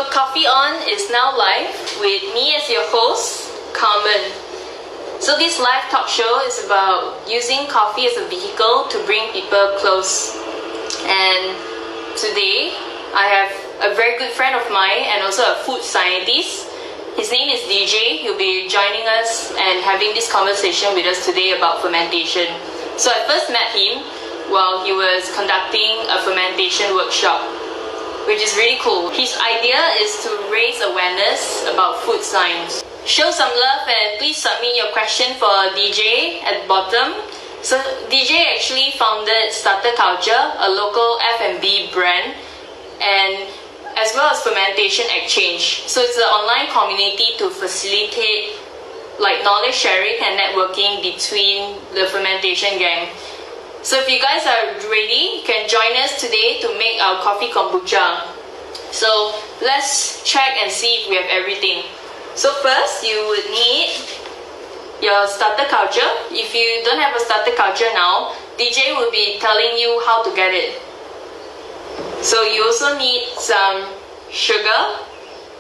So Coffee On is now live with me as your host, Carmen. So this live talk show is about using coffee as a vehicle to bring people close. And today, I have a very good friend of mine and also a food scientist. His name is DJ. He'll be joining us and having this conversation with us today about fermentation. So I first met him while he was conducting a fermentation workshop, which is really cool. His idea is to raise awareness about food science. Show some love and please submit your question for DJ at the bottom. So DJ actually founded Starter Culture, a local F&B brand, and as well as Fermentation Exchange. So it's an online community to facilitate knowledge sharing and networking between the fermentation gang. So if you guys are ready, you can join us today to make our coffee kombucha. So let's check and see if we have everything. So first, you would need your starter culture. If you don't have a starter culture now, DJ will be telling you how to get it. So you also need some sugar,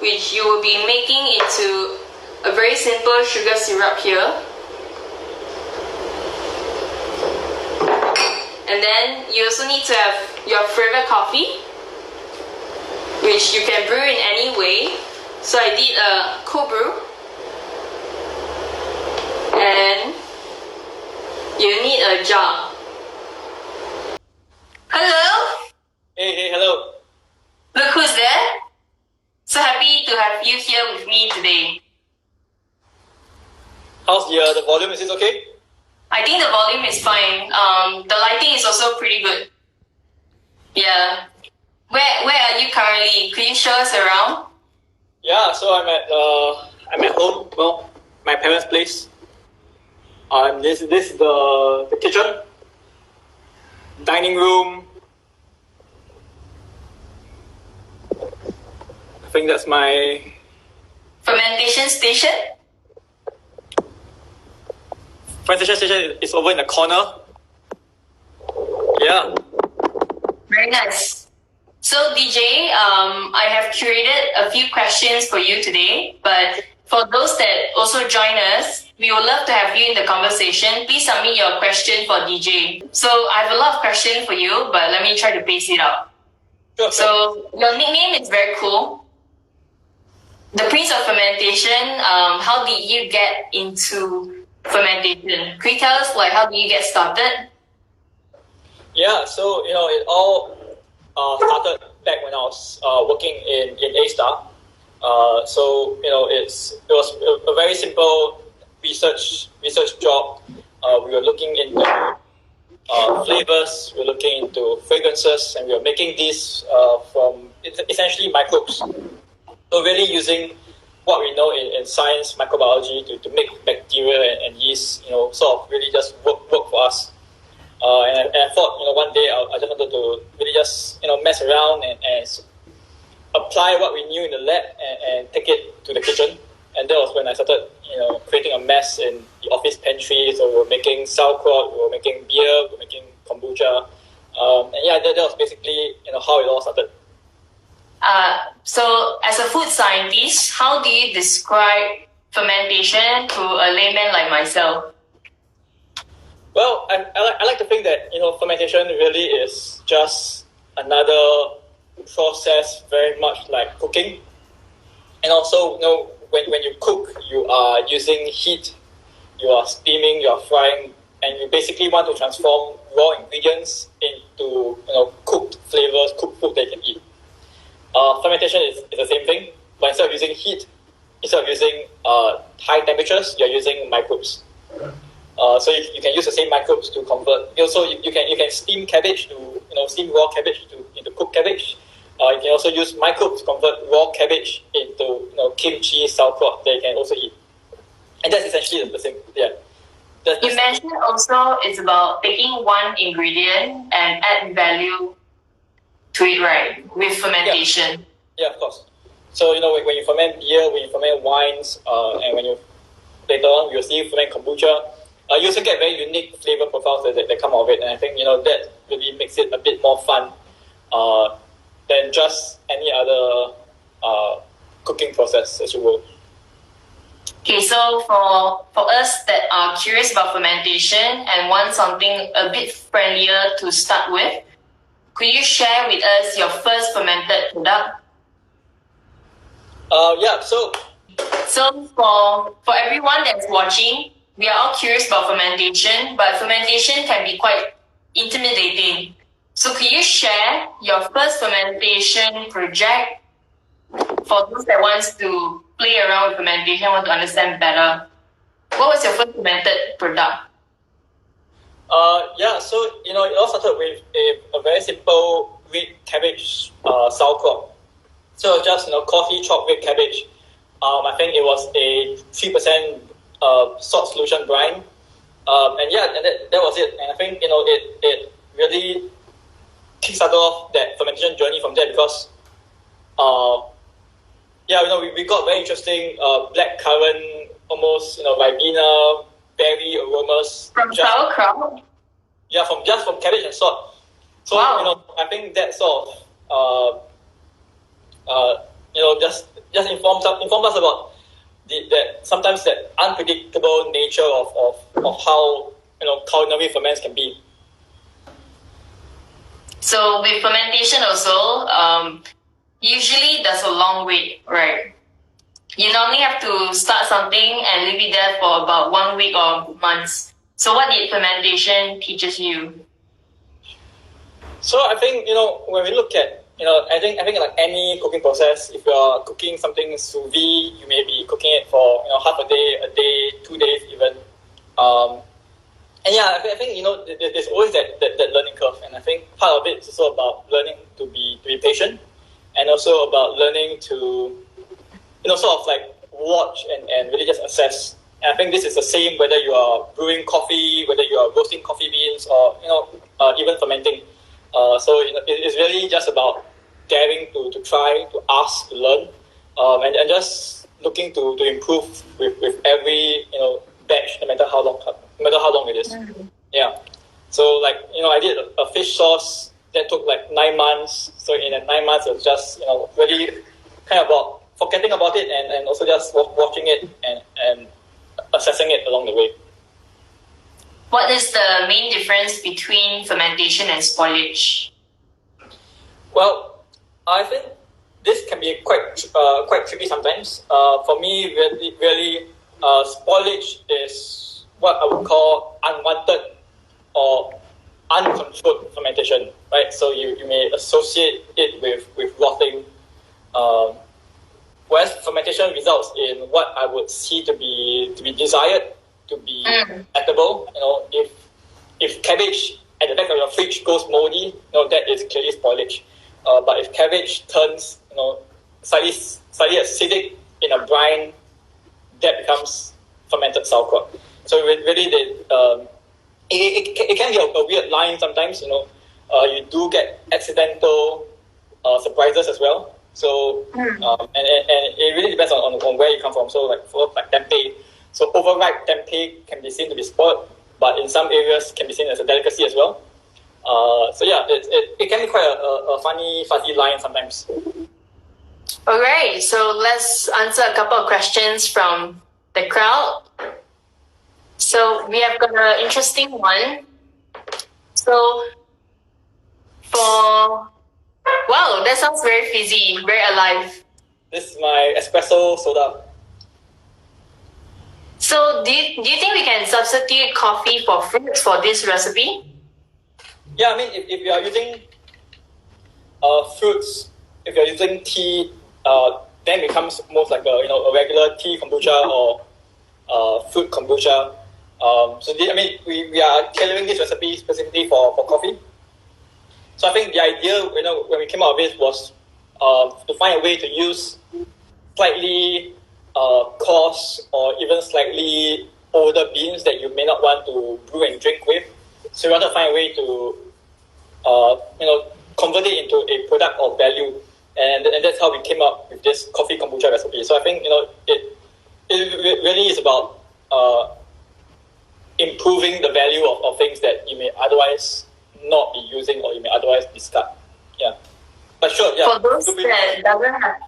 which you will be making into a very simple sugar syrup here. And then you also need to have your favorite coffee, which you can brew in any way. So I did a cold brew. And you need a jar. Hello? Hey, hello. Look who's there. So happy to have you here with me today. How's the volume? Is it okay? I think the volume is fine. The lighting is also pretty good. Yeah. Where are you currently? Could you show us around? Yeah, so I'm at home. Well, my parents' place. This is the kitchen, dining room. I think that's my fermentation station. Fermentation station is over in the corner. Yeah. Very nice. So DJ, I have curated a few questions for you today, but for those that also join us, we would love to have you in the conversation. Please submit your question for DJ. So I have a lot of questions for you, but let me try to pace it out. Sure. So your nickname is very cool. The Prince of Fermentation, how did you get into fermentation? Could you tell us how did you get started? Yeah, so it all started back when I was working in A-Star. So it was a very simple research job. We were looking into flavors, we were looking into fragrances, and we were making these from essentially microbes. So really using what we know in science, microbiology, to make bacteria and yeast, sort of really just work for us. And I thought, one day I just wanted to really just, mess around and apply what we knew in the lab and take it to the kitchen. And that was when I started, creating a mess in the office pantry. So we were making sauerkraut, we were making beer, we were making kombucha. And yeah, that was basically, how it all started. So as a food scientist, how do you describe fermentation to a layman like myself? Well, I like to think that, fermentation really is just another process very much like cooking. And also, when you cook, you are using heat, you are steaming, you are frying, and you basically want to transform raw ingredients into, cooked flavors, cooked food that you can eat. Fermentation is the same thing, but instead of using heat, instead of using high temperatures, you're using microbes. So you can use the same microbes to convert. Also, you can steam cabbage to steam raw cabbage into cooked cabbage. You can also use microbes to convert raw cabbage into kimchi, sauerkraut that you can also eat. And that's essentially the same. Yeah. You mentioned also it's about taking one ingredient and add value to it, right? With fermentation. Yeah, of course. So when you ferment beer, when you ferment wines, and when you later on you'll see ferment kombucha. You also get very unique flavor profiles that come out of it, and I think that really makes it a bit more fun than just any other process, as you will. Okay, so for us that are curious about fermentation and want something a bit friendlier to start with, could you share with us your first fermented product? Yeah, so for everyone that's watching, we are all curious about fermentation, but fermentation can be quite intimidating. So could you share your first fermentation project for those that wants to play around with fermentation, want to understand better? What was your first fermented product? Yeah, so it all started with a very simple red cabbage sauerkraut. So just coffee, chopped red cabbage. I think it was a 3% salt solution brine. And that was it. And I think it really kickstarted off that fermentation journey from there because we got very interesting black currant, almost Ribena, berry aromas from sauerkraut. Yeah, from cabbage and salt. So wow. I think that sort of just informs us about that sometimes that unpredictable nature of how culinary ferments can be. So with fermentation also, usually there's a long wait, right? You normally have to start something and leave it there for about 1 week or months. So what did fermentation teaches you? So I think when we look at I think like any cooking process, if you're cooking something sous vide, you may be cooking it for half a day, 2 days even. And yeah, I think there's always that learning curve, and I think part of it is also about learning to be patient, and also about learning to sort of like watch and really just assess. And I think this is the same whether you are brewing coffee, whether you are roasting coffee beans, or even fermenting. So it's really just about daring to try, to ask, to learn, and just looking to improve with every batch, no matter how long it is. Mm-hmm. Yeah. So like I did a fish sauce that took like 9 months. So in that 9 months, it was just really kind of about forgetting about it and also just watching it and assessing it along the way. What is the main difference between fermentation and spoilage? Well, I think this can be quite tricky sometimes. For me, really, spoilage is what I would call unwanted or uncontrolled fermentation, right? So you may associate it with rotting. Whereas fermentation results in what I would see to be desired, to be edible. If cabbage at the back of your fridge goes moldy, that is clearly spoilage. But if cabbage turns, slightly acidic in a brine, that becomes fermented sauerkraut. So really, it can be a weird line sometimes. You do get accidental surprises as well. So and it really depends on where you come from. So like for tempeh, so overripe tempeh can be seen to be spoiled, but in some areas can be seen as a delicacy as well. So yeah, it can be quite a funny, fuzzy line sometimes. Alright, so let's answer a couple of questions from the crowd. So we have got an interesting one. So wow, that sounds very fizzy, very alive. This is my espresso soda. So do you think we can substitute coffee for fruits for this recipe? Yeah, I mean, if you are using fruits, if you're using tea, then it becomes most like a regular tea kombucha or fruit kombucha. We are tailoring this recipe specifically for coffee. So I think the idea, when we came out with it was to find a way to use slightly coarse or even slightly older beans that you may not want to brew and drink with. So we want to find a way to convert it into a product of value, and that's how we came up with this coffee kombucha recipe. So I think it really is about improving the value of things that you may otherwise not be using or you may otherwise discard. Yeah, but sure. Yeah. For those that doesn't have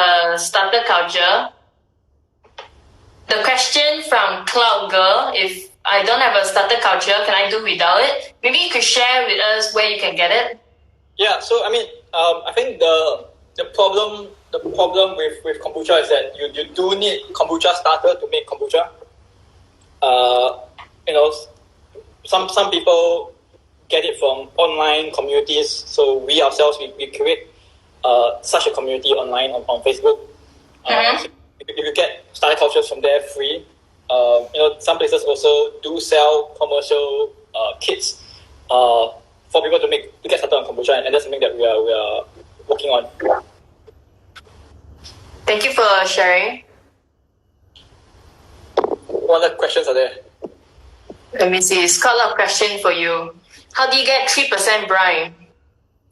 a starter culture. The question from Cloud Girl, if I don't have a starter culture, can I do without it? Maybe you could share with us where you can get it. Yeah, so I mean, I think the problem with kombucha is that you do need kombucha starter to make kombucha. You know, some people get it from online communities. So we ourselves we create such a community online on Facebook. So if you get starter cultures from there free, you know, some places also do sell commercial kits for people to get started on kombucha, and that's something that we are working on. Thank you for sharing. What other questions are there? Let me see. Scott, a question for you. How do you get 3% brine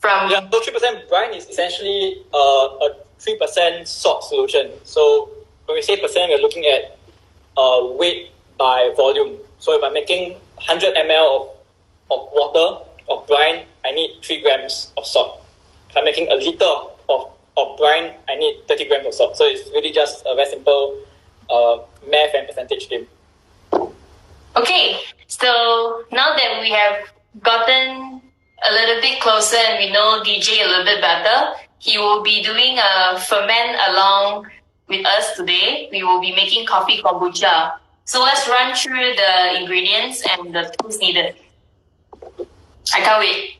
from? Yeah, so 3% brine is essentially a 3% salt solution. So when we say percent, we're looking at weight by volume. So if I'm making 100 ml of water, of brine, I need 3 grams of salt. If I'm making a liter of brine, I need 30 grams of salt. So it's really just a very simple math and percentage game. Okay, so now that we have gotten a little bit closer and we know DJ a little bit better, he will be doing a ferment along with us today. We will be making coffee kombucha. So let's run through the ingredients and the tools needed. I can't wait.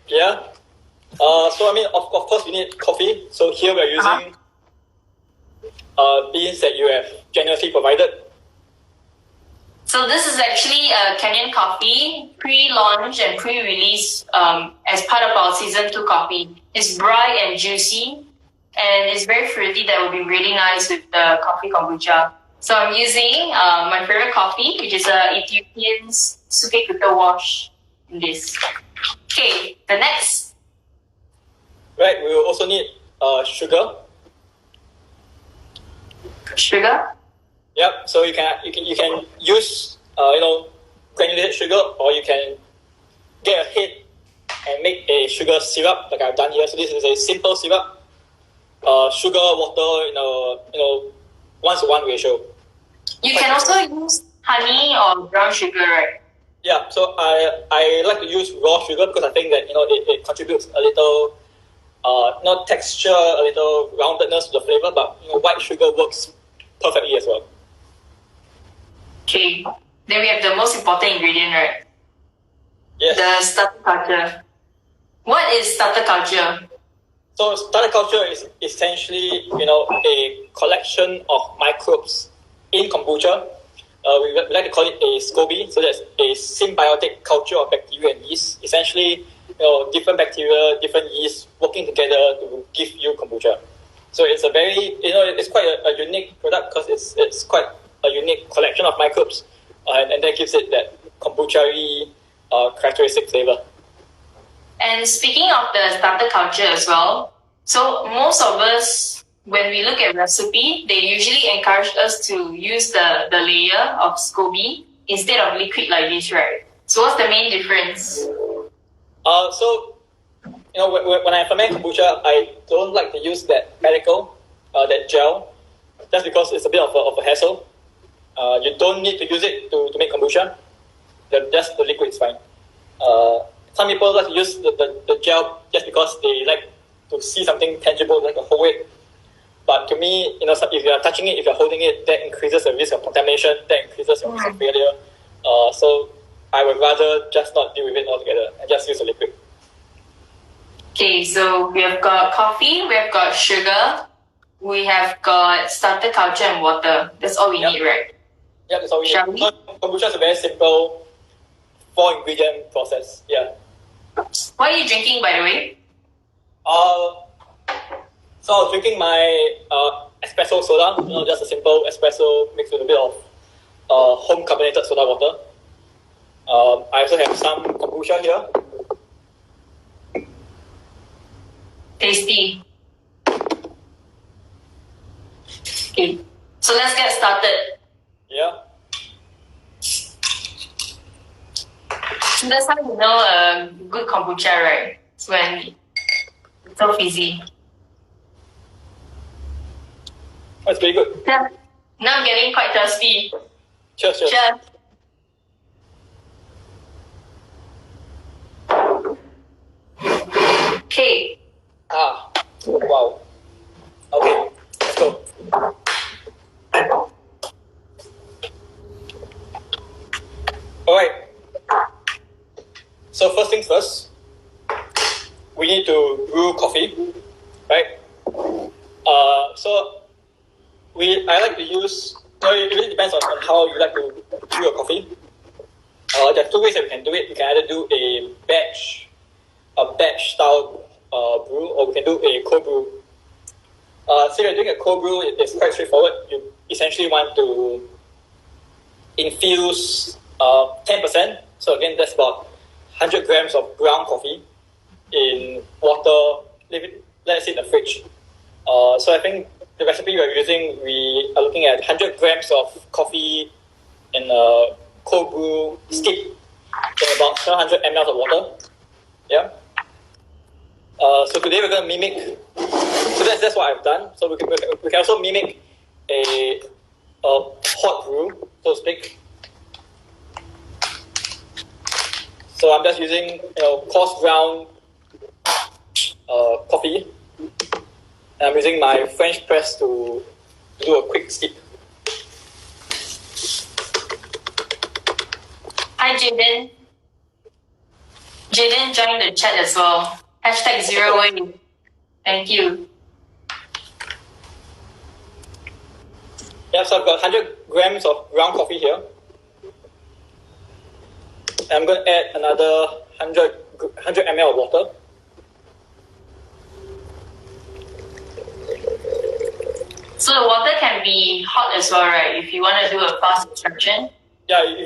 Yeah. So I mean, of course, we need coffee. So here we're using beans that you have generously provided. So this is actually a Kenyan coffee, pre-launch and pre-release as part of our season 2 coffee. It's dry and juicy, and it's very fruity. That will be really nice with the coffee kombucha. So I'm using my favorite coffee, which is Ethiopian suke kuta wash in this. Okay, the next. Right, we will also need sugar. Sugar. Yep. So you can use granulated sugar, or you can get ahead and make a sugar syrup like I've done here. So this is a simple syrup. Sugar, water, 1:1 ratio. You can also use honey or brown sugar, right? Yeah. So I like to use raw sugar because I think that it contributes a little texture, a little roundedness to the flavor. But white sugar works perfectly as well. Okay, then we have the most important ingredient, right? Yes. The starter culture. What is starter culture? So starter culture is essentially, a collection of microbes in kombucha. We like to call it a SCOBY. So that's a symbiotic culture of bacteria and yeast. Essentially, different bacteria, different yeast working together to give you kombucha. So it's a very, it's quite a unique product because it's quite a unique collection of microbes, and that gives it that kombucha-y characteristic flavor. And speaking of the starter culture as well, so most of us, when we look at recipe, they usually encourage us to use the layer of SCOBY instead of liquid like this, right? So what's the main difference? When I ferment kombucha, I don't like to use that particle, that gel, just because it's a bit of a hassle. You don't need to use it to make kombucha. Just the liquid is fine. Some people like to use the gel just because they like to see something tangible, like a whole weight. But to me, if you are touching it, if you're holding it, that increases the risk of contamination, that increases the risk of failure. So I would rather just not deal with it altogether and just use the liquid. Okay, so we have got coffee, we have got sugar, we have got starter culture and water. That's all we need, right? Yeah, that's all we Shall need. we? Kombucha is a very simple 4-ingredient process. Yeah. What are you drinking, by the way? So I was drinking my espresso soda, just a simple espresso mixed with a bit of home carbonated soda water. I also have some kombucha here. Tasty. Okay, so let's get started. Yeah. So that's how you know a good kombucha, right? It's when it's so fizzy. That's very good. Yeah. Now I'm getting quite thirsty. Cheers. Cheers. Okay. Wow. Okay, let's go. Alright. So first things first, we need to brew coffee, right? I like to use, it really depends on how you like to brew your coffee. There are two ways that we can do it. We can either do a batch style brew, or we can do a cold brew. So you're doing a cold brew, it's quite straightforward. You essentially want to infuse 10%. So again, that's about 100 grams of ground coffee in water, let's say in the fridge. So I think the recipe we're using, we are looking at 100 grams of coffee in a cold brew skip in about 700 ml of water. Yeah. So today we're going to mimic, so that's what I've done. So we can also mimic a hot brew, so to speak. So I'm just using coarse ground coffee. And I'm using my French press to do a quick steep. Hi, Jaden. Jaden joined the chat as well. #0. Thank you. Yeah, so I've got 100 grams of ground coffee here. And I'm going to add another 100 ml of water. So the water can be hot as well, right? If you want to do a fast extraction. Yeah, if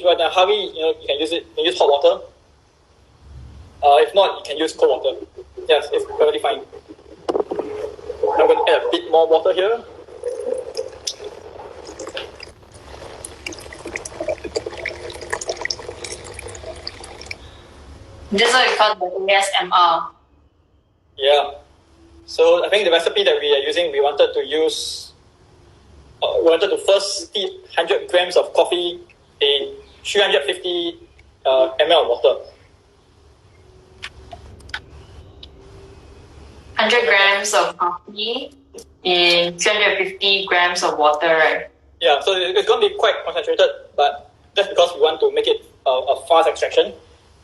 you're in a hurry, you can use it. You can use hot water. If not, you can use cold water. Yes, it's perfectly fine. I'm going to add a bit more water here. This is what we call the ASMR. Yeah. So I think the recipe that we are using, we wanted to first steep 100 grams of coffee in 350 ml of water. 100 grams of coffee in 350 grams of water, right? Yeah, so it's going to be quite concentrated, but that's because we want to make it a fast extraction,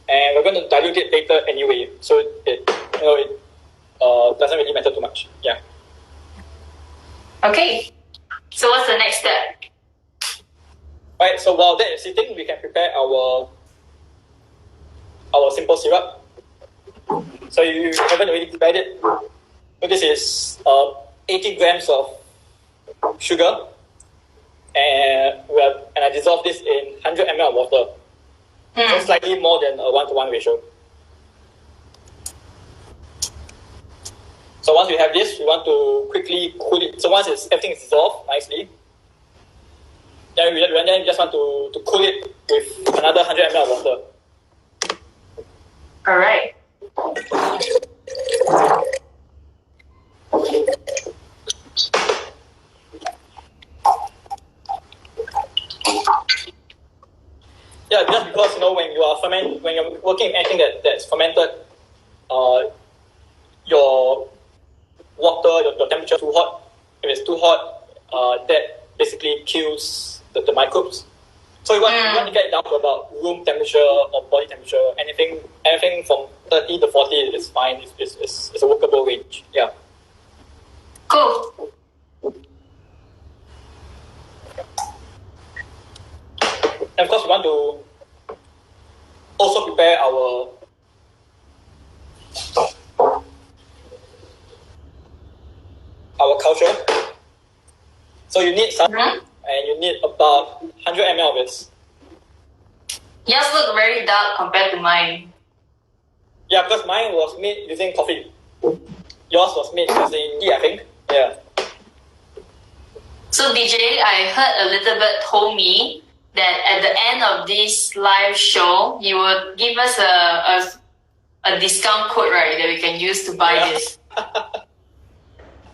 and we're going to dilute it later anyway, so it doesn't really matter too much. Yeah. Okay. So what's the next step? Right. So while that is sitting, we can prepare our simple syrup. So you haven't already prepared it. So this is 80 grams of sugar, and I dissolve this in 100 ml of water. So slightly more than a 1-to-1 ratio. So once we have this, we want to quickly cool it. So once everything is dissolved nicely, then we just want to cool it with another 100 ml of water. All right. Yeah, just because when you're working with anything that's fermented, your water, your temperature too hot. If it's too hot, that basically kills the microbes. So you want to get it down to about room temperature or body temperature. Anything from 30 to 40 is fine. It's a workable range. Yeah. Cool. And of course, we want to also prepare our culture. So you need some, and you need about 100 ml of this. Yours look very dark compared to mine. Yeah, because mine was made using coffee. Yours was made using tea, I think. Yeah. So DJ, I heard a little bit told me that at the end of this live show, you would give us a discount code, right, that we can use to buy this.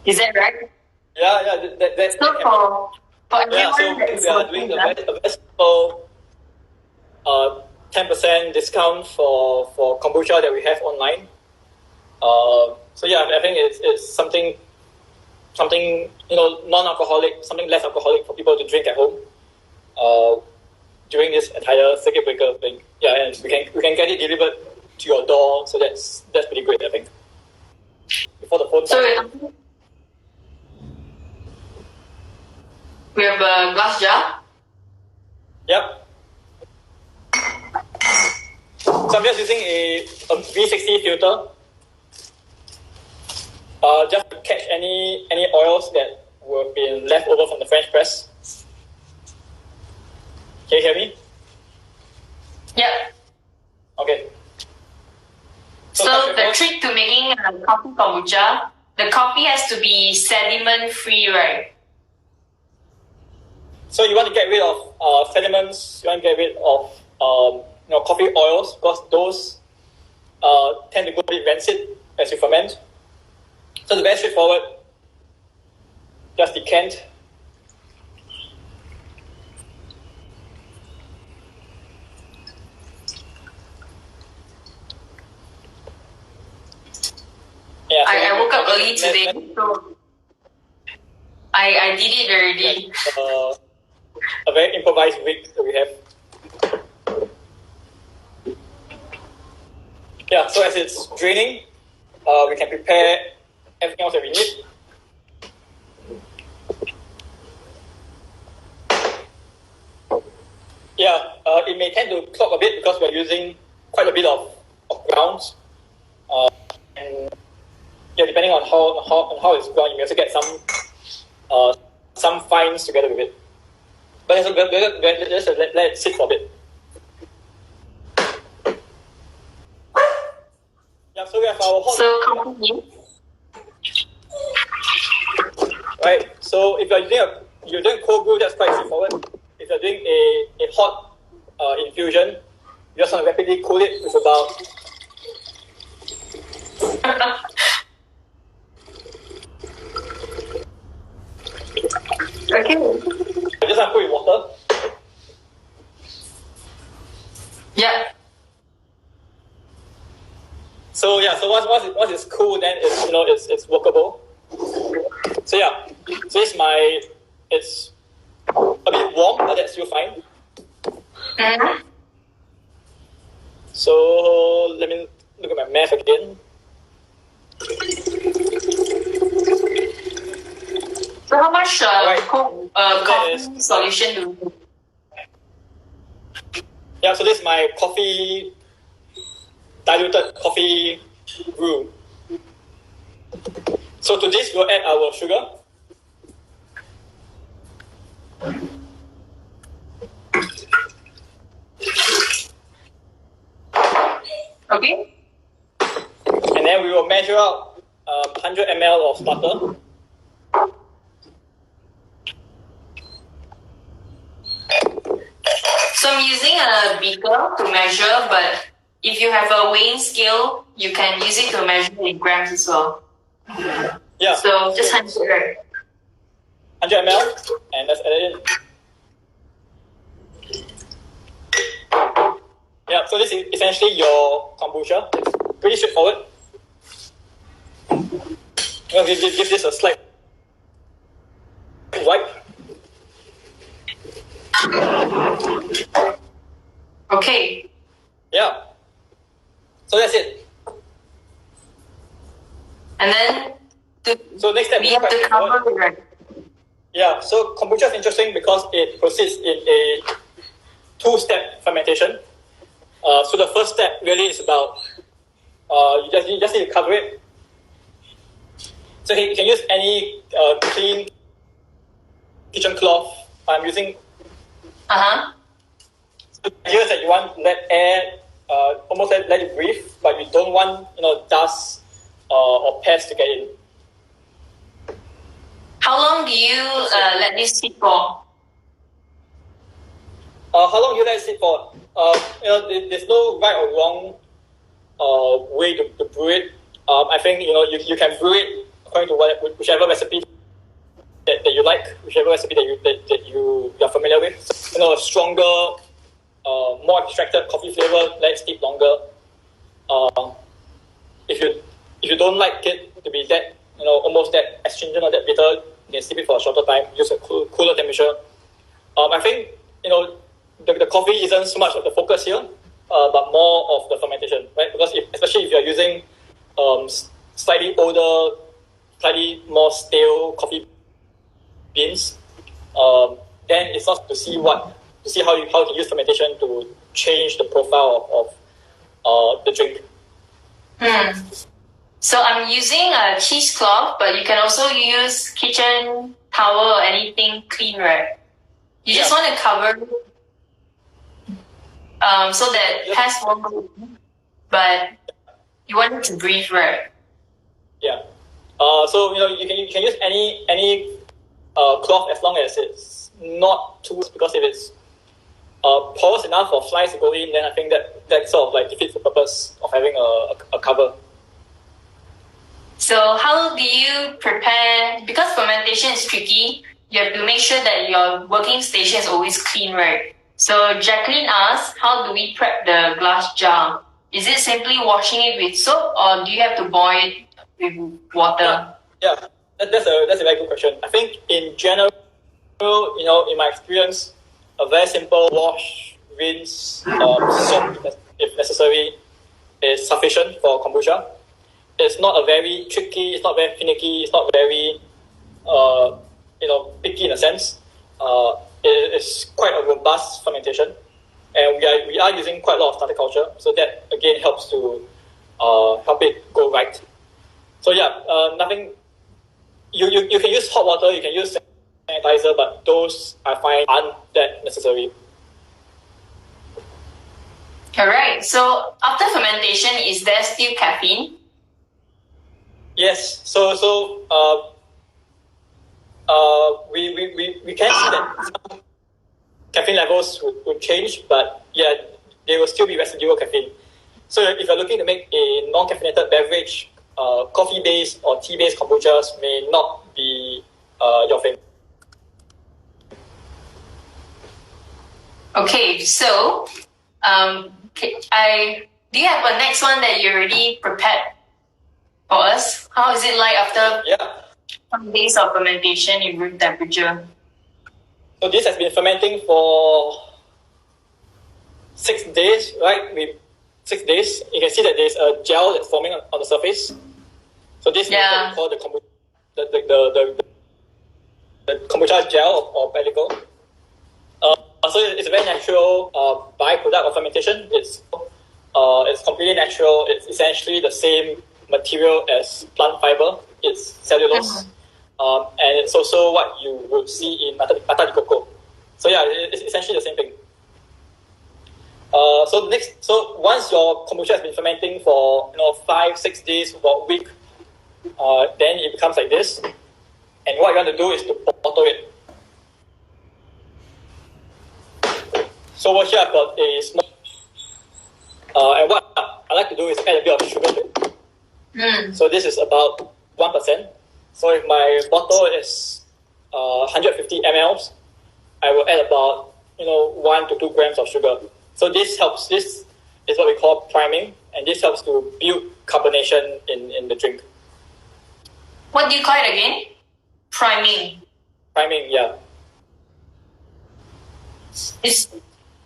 Is that right? That's So for everyone so that's we are working, doing a very simple 10% discount for kombucha that we have online. So yeah, I think it's something non-alcoholic, something less alcoholic for people to drink at home during this entire circuit breaker thing. Yeah, and we can get it delivered to your door, so that's pretty great, I think. Before the phone. So we have a glass jar. Yep. So I'm just using a V60 filter. Just to catch any oils that were been left over from the French press. Can you hear me? Yep. Okay. So the trick to making a coffee kombucha, the coffee has to be sediment free, right? So you want to get rid of sediments. You want to get rid of coffee oils, because those tend to go a bit rancid as you ferment. So the very straightforward, just decant. Yeah, so I woke up early today, so I did it already. A very improvised rig that we have. Yeah, so as it's draining, we can prepare everything else that we need. Yeah, it may tend to clog a bit because we're using quite a bit of grounds. And yeah, depending on how it's ground, you may also get some fines together with it. But let's let it sit for a bit. Yeah, so we have our hot. Right. So if you're doing cold brew, that's quite straightforward. If you're doing a hot infusion, you just want to rapidly cool it with about. Okay. I just want to put in water. Yeah. So yeah, so once it's cool, then it's workable. So yeah, so it's a bit warm, but that's still fine. Mm-hmm. So let me look at my math again. So how much coffee solution do you need? Yeah, so this is my diluted coffee brew. So to this, we'll add our sugar. Okay. And then we will measure out 100 ml of starter. So I'm using a beaker to measure, but if you have a weighing scale, you can use it to measure in grams as well. Yeah. So just 100. 100 ml, and let's add it in. Yeah, so this is essentially your kombucha. It's pretty straightforward. I'm going to give this a slight wipe. Okay. Yeah. So that's it. And then so next step we have to cover it, right? Yeah, so kombucha is interesting because it proceeds in a two-step fermentation. So the first step really is about you just need to cover it. So you can use any clean kitchen cloth. I'm using. So the idea is that you want to let air almost let it breathe, but you don't want dust or pests to get in. How long do you let this sit for? How long you let it sit for? There's no right or wrong way to brew it. I think you can brew it according to whichever recipe that you like, whichever recipe that you are familiar with. A stronger, more extracted coffee flavor, let it steep longer. If you don't like it to be that, almost that astringent or that bitter, you can steep it for a shorter time, use a cooler temperature. I think, the coffee isn't so much of the focus here, but more of the fermentation, right? Because especially if you're using slightly older, slightly more stale coffee beans, then it's not to see how you can use fermentation to change the profile of the drink. So I'm using a cheesecloth, but you can also use kitchen towel or anything clean, right? You just want to cover so that it has warm, but you want it to breathe, right? Yeah. So you can use any cloth as long as it's not too, because if it's porous enough for flies to go in, then I think that sort of like defeats the purpose of having a cover. So how do you prepare? Because fermentation is tricky, you have to make sure that your working station is always clean, right? So Jacqueline asks, how do we prep the glass jar? Is it simply washing it with soap, or do you have to boil it with water? Yeah, that's a very good question. I think in general, in my experience, a very simple wash, rinse, soap if necessary is sufficient for kombucha. It's not a very tricky, it's not very finicky, it's not very picky in a sense. It's quite a robust fermentation, and we are using quite a lot of starter culture, so that again helps to help it go right. So nothing. You can use hot water, you can use sanitizer, but those I find aren't that necessary. Alright, so after fermentation, is there still caffeine? Yes, so we can see that some caffeine levels would change, but there will still be residual caffeine. So if you're looking to make a non-caffeinated beverage, coffee-based or tea-based kombuchas may not be your thing. Okay, so do you have a next one that you already prepared for us? How is it like after some days of fermentation in room temperature? So this has been fermenting for 6 days, right? With 6 days, you can see that there's a gel that's forming on the surface. So this is what we call the kombucha, the kombucha gel or pellicle. So it's a very natural byproduct of fermentation. It's completely natural. It's essentially the same material as plant fiber. It's cellulose, and it's also what you would see in nata de coco. So it's essentially the same thing. So once your kombucha has been fermenting for 5-6 days, about a week, then it becomes like this. And what you want to do is to bottle it. So over here I've got a small, and what I like to do is add a bit of sugar to it. So this is about 1%. So if my bottle is 150 ml, I will add about 1 to 2 grams of sugar. So this helps. This is what we call priming, and this helps to build carbonation in the drink. What do you call it again? Priming. Priming, yeah.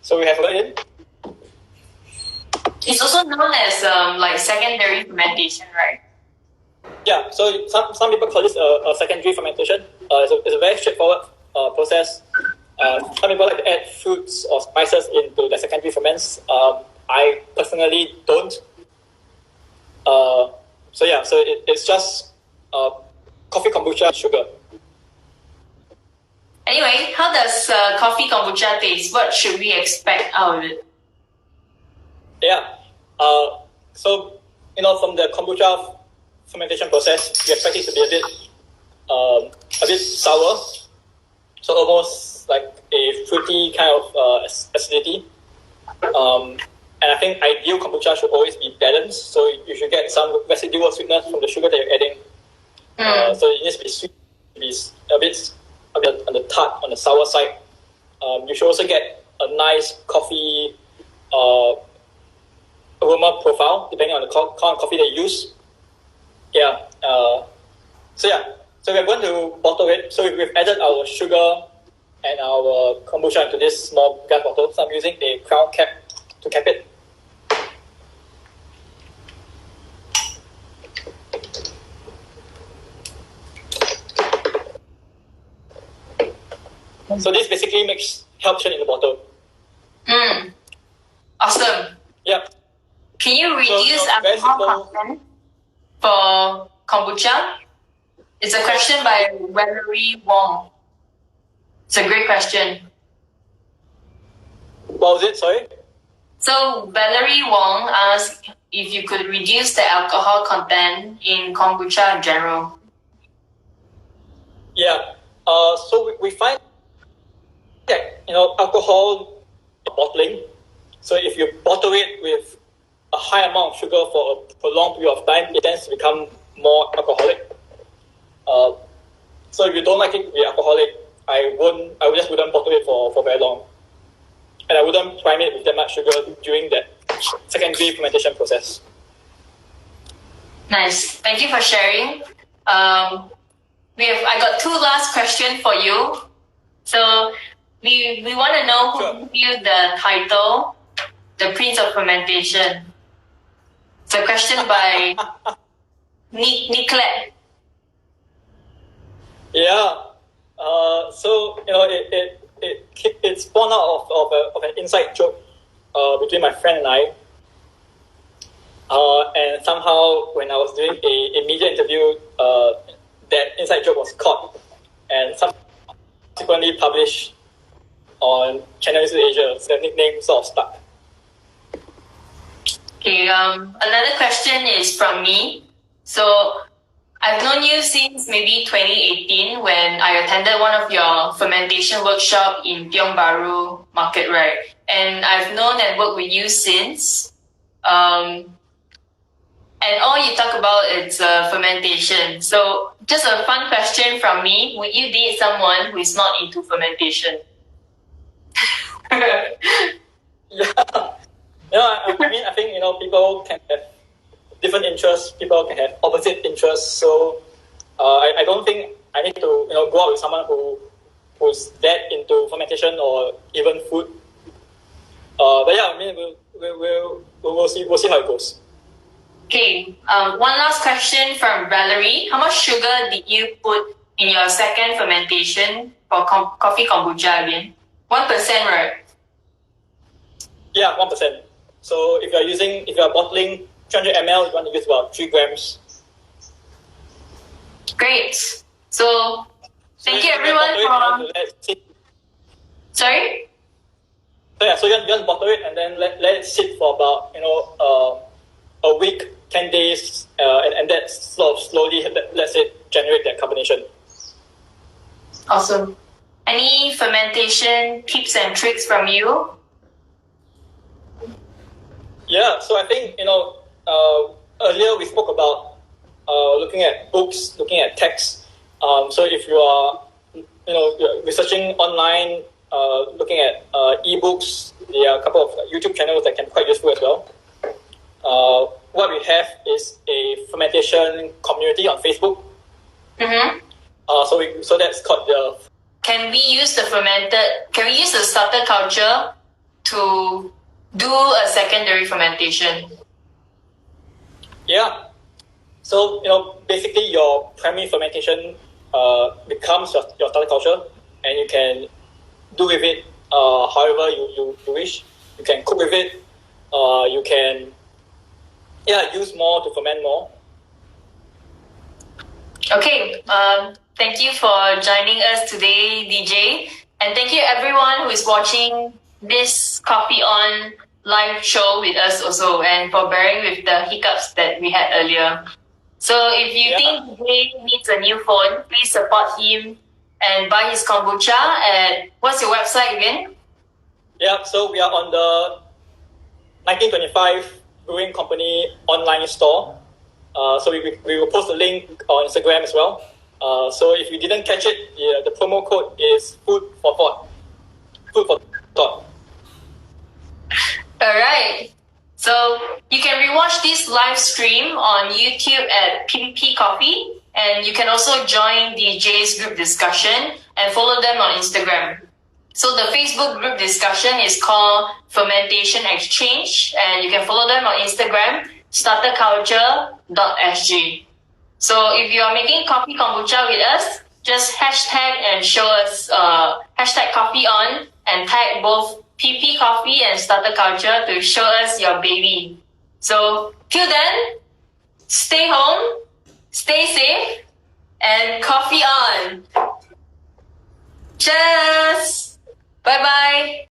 So we have it in. It's also known as like secondary fermentation, right? Yeah. So some people call this a secondary fermentation. It's a very straightforward process. Some people like to add fruits or spices into the secondary ferments. I personally don't. It's just coffee kombucha sugar. Anyway, how does coffee kombucha taste? What should we expect out of it? Yeah. So from the kombucha fermentation process, we expect it to be a bit sour. So almost like a fruity kind of acidity. And I think ideal kombucha should always be balanced. So you should get some residual sweetness from the sugar that you're adding. So it needs to be sweet be a bit on the tart, on the sour side. You should also get a nice coffee aroma profile depending on the kind of coffee they use. So we're going to bottle it. So we've added our sugar and our kombucha into this small glass bottle. So I'm using a crown cap to cap it. So this basically helps in the bottle. Awesome. Yep. Can you reduce alcohol content for kombucha? It's a question by Valerie Wong. It's a great question. What was it? Sorry? So Valerie Wong asked if you could reduce the alcohol content in kombucha in general. Yeah. So we find that, alcohol bottling. So if you bottle it with a high amount of sugar for a prolonged period of time, it tends to become more alcoholic. So if you don't like it to be alcoholic, I just wouldn't bottle it for very long. And I wouldn't prime it with that much sugar during that secondary fermentation process. Nice. Thank you for sharing. I got two last questions for you. So we want to know who gave you the title, the Prince of Fermentation. It's a question by Nicolette. Yeah. So it's born out of an inside joke between my friend and I. And somehow when I was doing a media interview, that inside joke was caught and subsequently published on Channel News Asia. So the nickname sort of stuck. Okay. Another question is from me. So I've known you since maybe 2018 when I attended one of your fermentation workshop in Tiong Bahru Market, right? And I've known and worked with you since. And all you talk about is fermentation. So just a fun question from me. Would you date someone who is not into fermentation? I think people can have different interests. People can have opposite interests. So I don't think I need to go out with someone who's that into fermentation or even food. But yeah, we'll see how it goes. Okay. One last question from Valerie. How much sugar did you put in your second fermentation for coffee kombucha again? 1%, right? Yeah, 1%. So if you're bottling 300 ml, you want to use about 3 grams. Great. So thank you everyone for... Sorry? So you want to bottle it and then let it sit for about a week, 10 days, and that sort of slowly lets it generate that carbonation. Awesome. Any fermentation tips and tricks from you? Yeah, so I think earlier we spoke about looking at books, looking at texts. So if you are you're researching online, looking at ebooks, there are a couple of YouTube channels that can be quite useful as well. What we have is a fermentation community on Facebook. Mm-hmm. So that's called the... Can we use the starter culture to do a secondary fermentation? Yeah. So, basically your primary fermentation becomes your starter culture, and you can do with it however you wish. You can cook with it. You can use more to ferment more. Okay. Thank you for joining us today, DJ. And thank you everyone who is watching this Coffee On live show with us also, and for bearing with the hiccups that we had earlier. So if you think DJ needs a new phone, please support him and buy his kombucha at... What's your website again? Yeah, so we are on the 1925 Brewing Company online store. So we will post a link on Instagram as well. So if you didn't catch it, yeah, the promo code is food for thought. Food for thought. Alright. So you can rewatch this live stream on YouTube at PPP Coffee, and you can also join the J's group discussion and follow them on Instagram. So the Facebook group discussion is called Fermentation Exchange, and you can follow them on Instagram, starterculture.sg. So if you are making coffee kombucha with us, just hashtag and show us hashtag coffee on and tag both PP Coffee and Starter Culture to show us your baby. So till then, stay home, stay safe, and coffee on. Cheers! Bye bye!